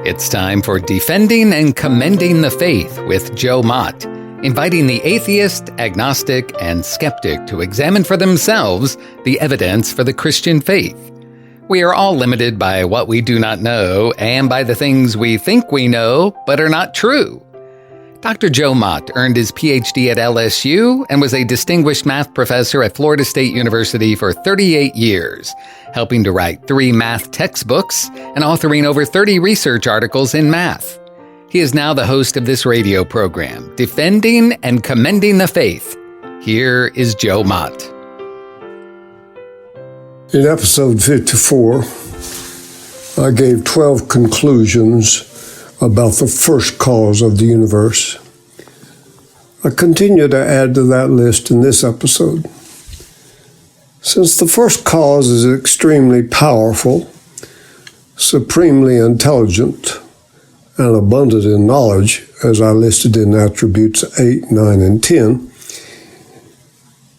It's time for Defending and Commending the Faith with Joe Mott, inviting the atheist, agnostic, and skeptic to examine for themselves the evidence for the Christian faith. We are all limited by what we do not know and by the things we think we know but are not true. Dr. Joe Mott earned his PhD at LSU and was a distinguished math professor at Florida State University for 38 years, helping to write 3 math textbooks and authoring over 30 research articles in math. He is now the host of this radio program, Defending and Commending the Faith. Here is Joe Mott. In episode 54, I gave 12 conclusions about the first cause of the universe. I continue to add to that list in this episode. Since the first cause is extremely powerful, supremely intelligent, and abundant in knowledge, as I listed in attributes 8, 9, and 10,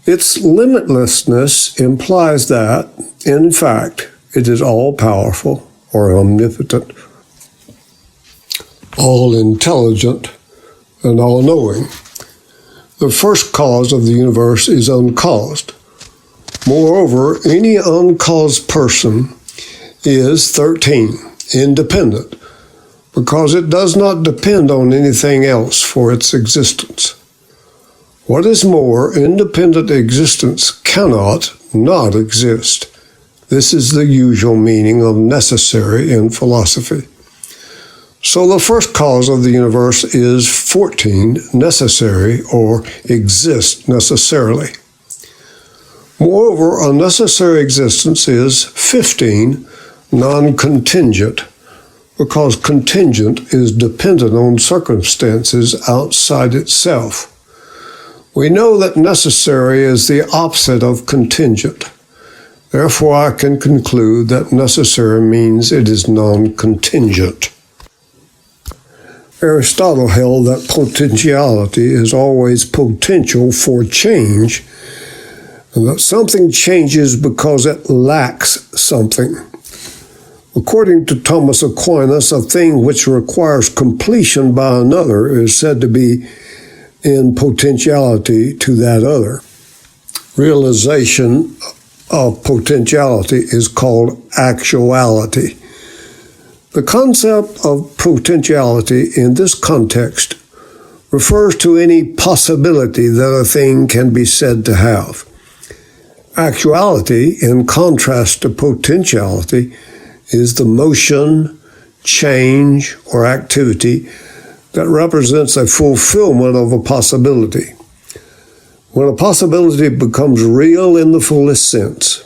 its limitlessness implies that, in fact, it is all-powerful or omnipotent, all-intelligent, and all-knowing. The first cause of the universe is uncaused. Moreover, any uncaused person is 13, independent, because it does not depend on anything else for its existence. What is more, independent existence cannot not exist. This is the usual meaning of necessary in philosophy. So the first cause of the universe is 14, necessary, or exist necessarily. Moreover, a necessary existence is 15, non-contingent, because contingent is dependent on circumstances outside itself. We know that necessary is the opposite of contingent. Therefore, I can conclude that necessary means it is non-contingent. Aristotle held that potentiality is always potential for change, and that something changes because it lacks something. According to Thomas Aquinas, a thing which requires completion by another is said to be in potentiality to that other. Realization of potentiality is called actuality. The concept of potentiality in this context refers to any possibility that a thing can be said to have. Actuality, in contrast to potentiality, is the motion, change, or activity that represents a fulfillment of a possibility. When a possibility becomes real in the fullest sense,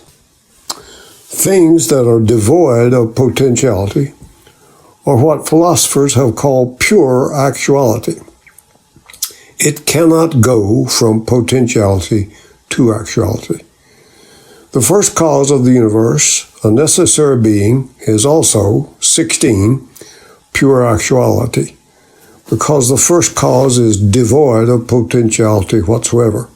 things that are devoid of potentiality or what philosophers have called pure actuality. It cannot go from potentiality to actuality. The first cause of the universe, a necessary being, is also, 16, pure actuality, because the first cause is devoid of potentiality whatsoever.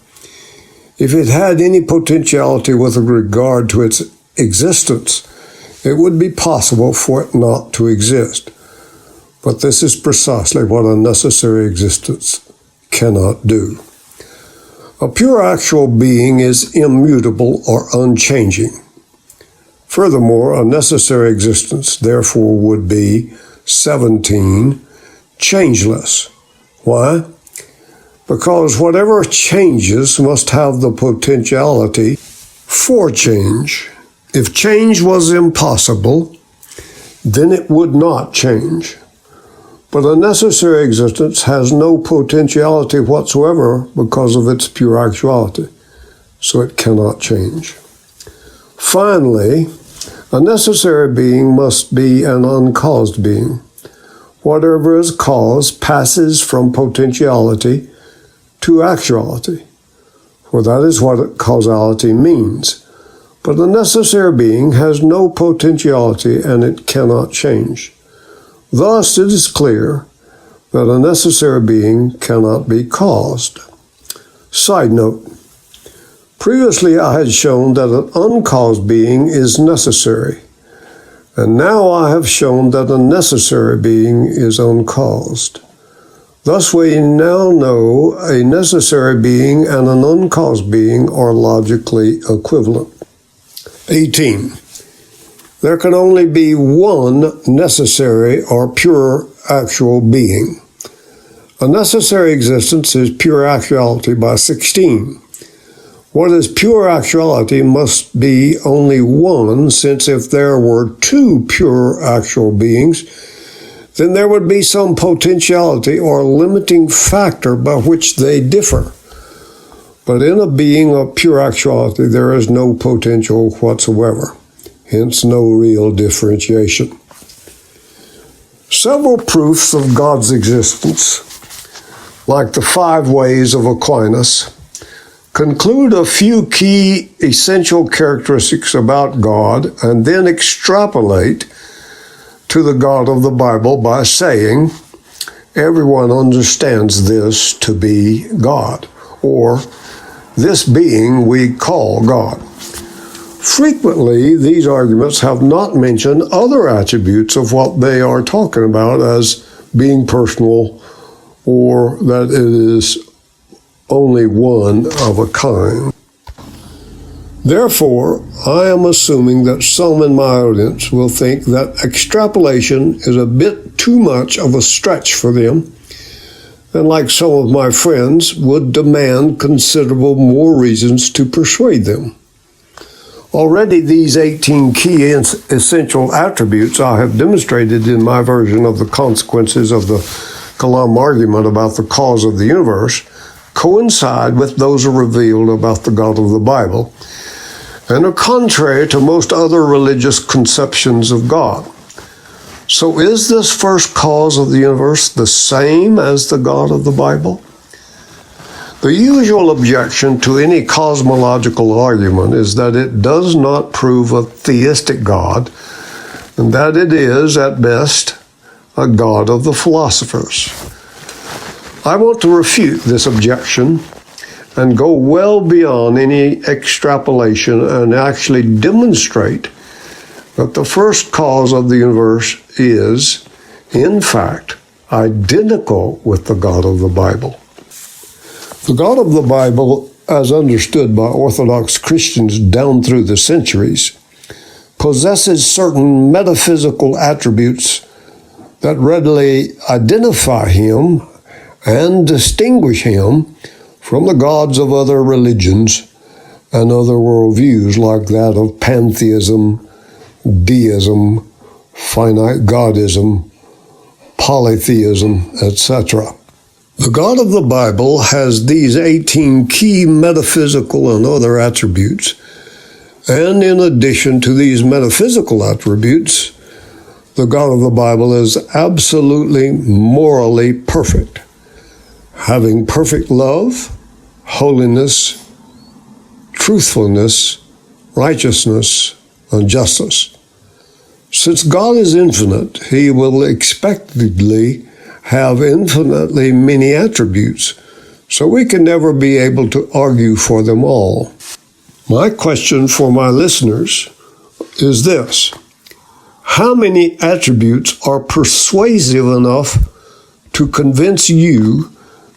If it had any potentiality with regard to its existence, it would be possible for it not to exist. But this is precisely what a necessary existence cannot do. A pure actual being is immutable or unchanging. Furthermore, a necessary existence, therefore, would be 17, changeless. Why? Because whatever changes must have the potentiality for change. If change was impossible, then it would not change. But a necessary existence has no potentiality whatsoever because of its pure actuality, so it cannot change. Finally, a necessary being must be an uncaused being. Whatever is caused passes from potentiality to actuality, for that is what causality means. But a necessary being has no potentiality and it cannot change. Thus, it is clear that a necessary being cannot be caused. Side note, previously I had shown that an uncaused being is necessary, And now I have shown that a necessary being is uncaused. Thus we now know a necessary being and an uncaused being are logically equivalent. 18. There can only be one necessary or pure actual being. A necessary existence is pure actuality by 16. What is pure actuality must be only one, since if there were two pure actual beings, then there would be some potentiality or limiting factor by which they differ. But in a being of pure actuality, there is no potential whatsoever, hence no real differentiation. Several proofs of God's existence, like the 5 ways of Aquinas, conclude a few key essential characteristics about God and then extrapolate to the God of the Bible by saying, everyone understands this to be God, or this being we call God. Frequently, these arguments have not mentioned other attributes of what they are talking about as being personal, or that it is only one of a kind. Therefore, I am assuming that some in my audience will think that extrapolation is a bit too much of a stretch for them, and like some of my friends, would demand considerable more reasons to persuade them. Already these 18 key essential attributes I have demonstrated in my version of the consequences of the Kalam argument about the cause of the universe coincide with those revealed about the God of the Bible, and are contrary to most other religious conceptions of God. So is this first cause of the universe the same as the God of the Bible? The usual objection to any cosmological argument is that it does not prove a theistic God, and that it is, at best, a God of the philosophers. I want to refute this objection and go well beyond any extrapolation and actually demonstrate that the first cause of the universe is, in fact, identical with the God of the Bible. The God of the Bible, as understood by Orthodox Christians down through the centuries, possesses certain metaphysical attributes that readily identify him and distinguish him from the gods of other religions and other worldviews, like that of pantheism, deism, finite godism, polytheism, etc. The God of the Bible has these 18 key metaphysical and other attributes, and in addition to these metaphysical attributes, the God of the Bible is absolutely morally perfect, having perfect love, holiness, truthfulness, righteousness, and justice. Since God is infinite, he will expectedly have infinitely many attributes, so we can never be able to argue for them all. My question for my listeners is this: how many attributes are persuasive enough to convince you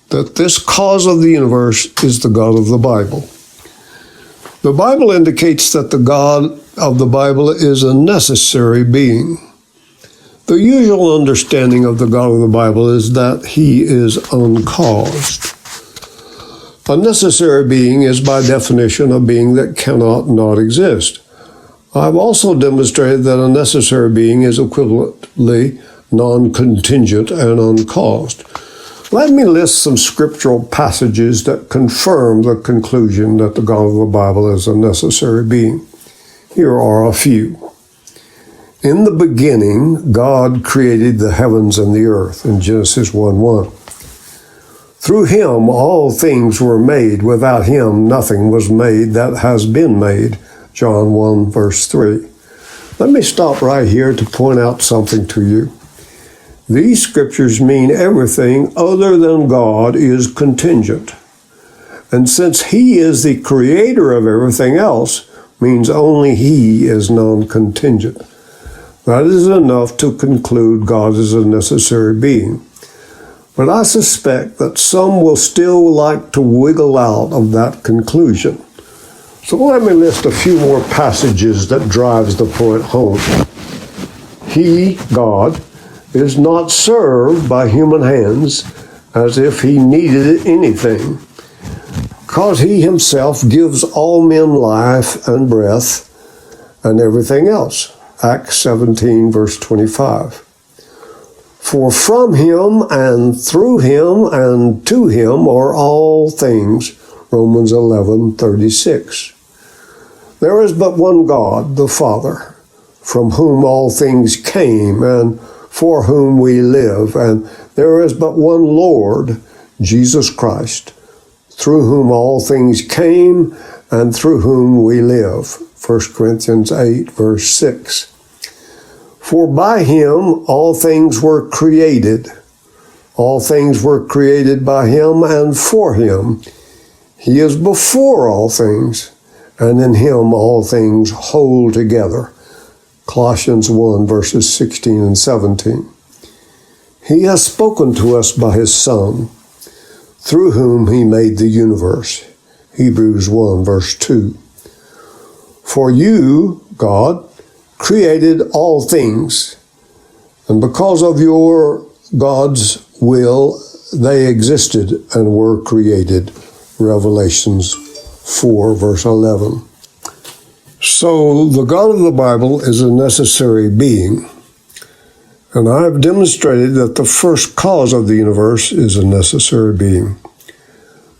that this cause of the universe is the God of the Bible? The Bible indicates that the God of the Bible is a necessary being. The usual understanding of the God of the Bible is that he is uncaused. A necessary being is by definition a being that cannot not exist. I've also demonstrated that a necessary being is equivalently non-contingent and uncaused. Let me list some scriptural passages that confirm the conclusion that the God of the Bible is a necessary being. Here are a few. In the beginning, God created the heavens and the earth, in Genesis 1:1. Through him all things were made. Without him nothing was made that has been made, John 1, verse 3. Let me stop right here to point out something to you. These scriptures mean everything other than God is contingent. And since he is the creator of everything else, means only he is non-contingent. That is enough to conclude God is a necessary being. But I suspect that some will still like to wiggle out of that conclusion. So let me list a few more passages that drives the point home. He, God, is not served by human hands as if he needed anything, because he himself gives all men life and breath and everything else. Acts 17, verse 25. For from him and through him and to him are all things. Romans 11:36. There is but one God, the Father, from whom all things came and for whom we live, and there is but one Lord, Jesus Christ, through whom all things came and through whom we live. 1 Corinthians 8, verse 6. For by him all things were created. All things were created by him and for him. He is before all things, and in him all things hold together. Colossians 1, verses 16 and 17. He has spoken to us by his Son, through whom he made the universe. Hebrews 1, verse 2. For you, God, created all things, and because of your God's will, they existed and were created. Revelations 4, verse 11. So the God of the Bible is a necessary being, and I have demonstrated that the first cause of the universe is a necessary being.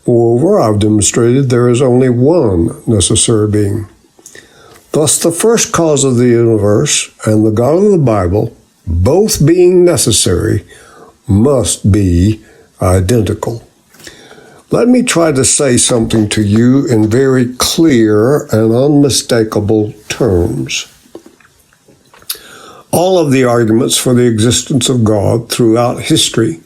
Moreover, I've demonstrated there is only one necessary being. Thus, the first cause of the universe and the God of the Bible, both being necessary, must be identical. Let me try to say something to you in very clear and unmistakable terms. All of the arguments for the existence of God throughout history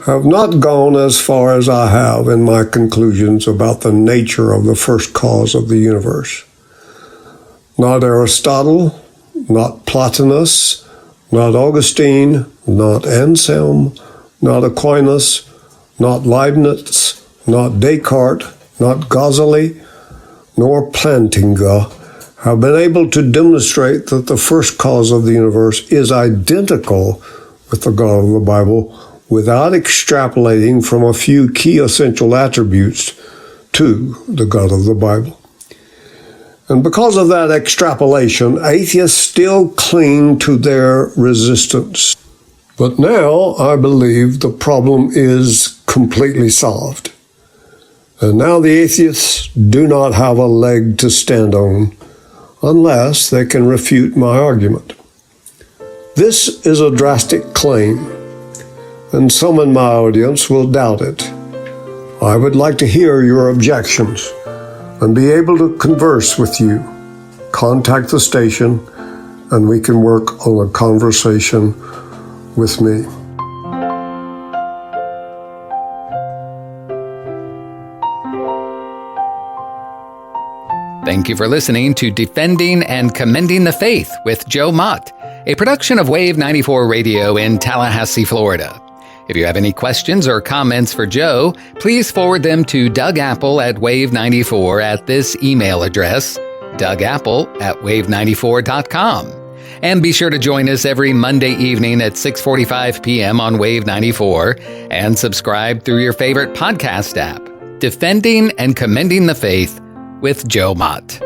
have not gone as far as I have in my conclusions about the nature of the first cause of the universe. Not Aristotle, not Plotinus, not Augustine, not Anselm, not Aquinas, not Leibniz, not Descartes, not Ghazali, nor Plantinga have been able to demonstrate that the first cause of the universe is identical with the God of the Bible without extrapolating from a few key essential attributes to the God of the Bible. And because of that extrapolation, atheists still cling to their resistance. But now I believe the problem is completely solved. And now the atheists do not have a leg to stand on unless they can refute my argument. This is a drastic claim, and some in my audience will doubt it. I would like to hear your objections and be able to converse with you. Contact the station, and we can work on a conversation with me. Thank you for listening to Defending and Commending the Faith with Joe Mott, a production of Wave 94 Radio in Tallahassee, Florida. If you have any questions or comments for Joe, please forward them to Doug Apple at Wave94 at this email address, dougapple@wave94.com. And be sure to join us every Monday evening at 6:45 p.m. on Wave 94 and subscribe through your favorite podcast app. Defending and Commending the Faith with Joe Mott.